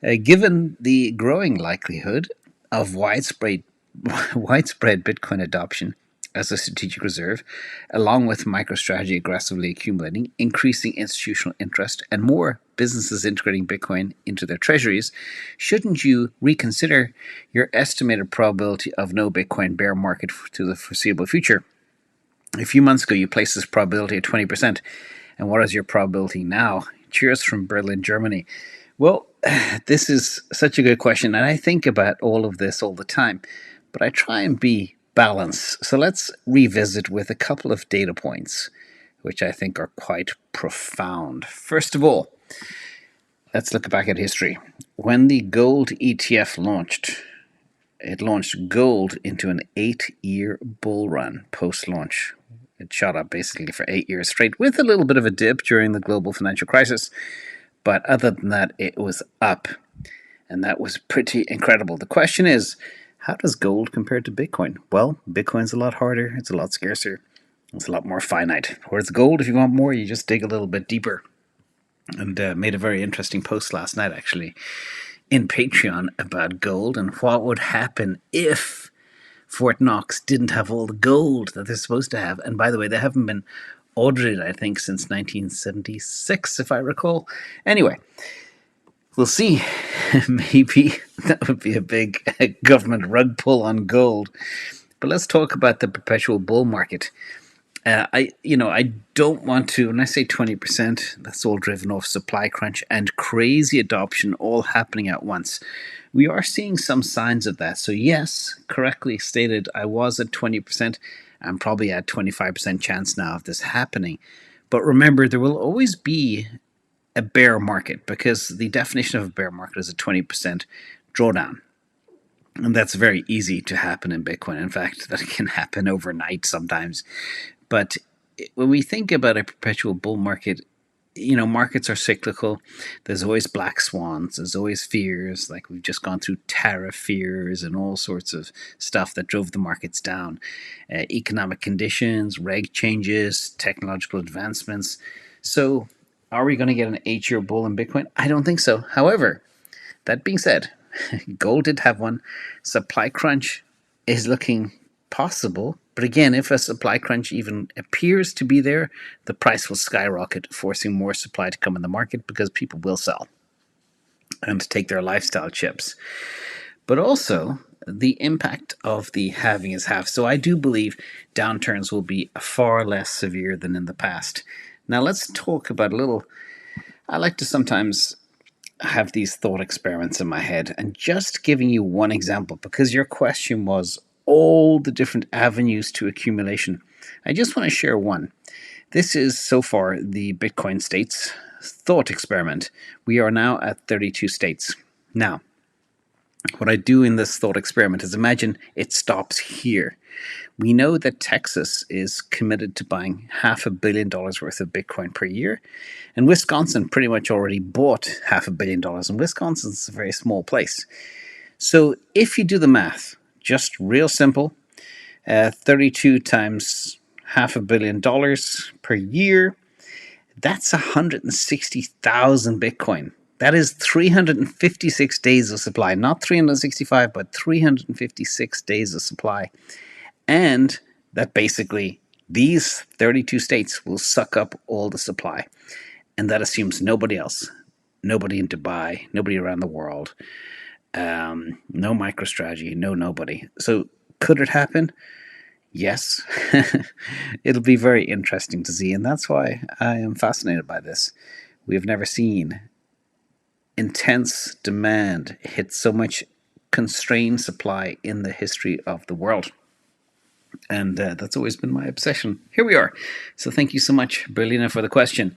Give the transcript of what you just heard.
Given the growing likelihood of widespread Bitcoin adoption as a strategic reserve, along with MicroStrategy aggressively accumulating, increasing institutional interest, and more businesses integrating Bitcoin into their treasuries, shouldn't you reconsider your estimated probability of no Bitcoin bear market to the foreseeable future? A few months ago, you placed this probability at 20%. And what is your probability now? Cheers from Berlin, Germany. Well, this is such a good question, and I think about all of this all the time, but I try and be balanced. So let's revisit with a couple of data points, which I think are quite profound. First of all, let's look back at history. When the gold ETF launched, it launched gold into an 8-year bull run post-launch. It shot up basically for 8 years straight with a little bit of a dip during the global financial crisis. But other than that, it was up. And that was pretty incredible. The question is, how does gold compare to Bitcoin? Well, Bitcoin's a lot harder. It's a lot scarcer. It's a lot more finite. Whereas gold, if you want more, you just dig a little bit deeper. And made a very interesting post last night, actually, in Patreon about gold and what would happen if Fort Knox didn't have all the gold that they're supposed to have. And by the way, they haven't been audited, I think, since 1976, if I recall. Anyway, we'll see. Maybe that would be a big government rug pull on gold. But let's talk about the perpetual bull market. I don't want to, when I say 20%, that's all driven off supply crunch and crazy adoption all happening at once. We are seeing some signs of that. So yes, correctly stated, I was at 20%. I'm probably at 25% chance now of this happening. But remember, there will always be a bear market because the definition of a bear market is a 20% drawdown. And that's very easy to happen in Bitcoin. In fact, that can happen overnight sometimes. But when we think about a perpetual bull market, markets are cyclical. There's always black swans. There's always fears. Like we've just gone through tariff fears and all sorts of stuff that drove the markets down. Economic conditions, reg changes, technological advancements. So are we going to get an 8-year bull in Bitcoin? I don't think so. However, that being said, gold did have one. Supply crunch is looking possible. But again, if a supply crunch even appears to be there, the price will skyrocket, forcing more supply to come in the market because people will sell and take their lifestyle chips. But also, the impact of the halving is half. So I do believe downturns will be far less severe than in the past. Now let's talk about I like to sometimes have these thought experiments in my head and just giving you one example because your question was all the different avenues to accumulation. I just want to share one. This is so far the Bitcoin states thought experiment. We are now at 32 states. Now, what I do in this thought experiment is imagine it stops here. We know that Texas is committed to buying $500 million worth of Bitcoin per year. And Wisconsin pretty much already bought $500 million. And Wisconsin's a very small place. So if you do the math, just real simple, 32 times $500 million per year, that's 160,000 Bitcoin. That is 356 days of supply, not 365, but 356 days of supply. And that basically these 32 states will suck up all the supply. And that assumes nobody else, nobody in Dubai, nobody around the world, no MicroStrategy, no nobody. So could it happen? Yes. It'll be very interesting to see. And that's why I am fascinated by this. We have never seen intense demand hit so much constrained supply in the history of the world. And that's always been my obsession. Here we are. So thank you so much, Berlina, for the question.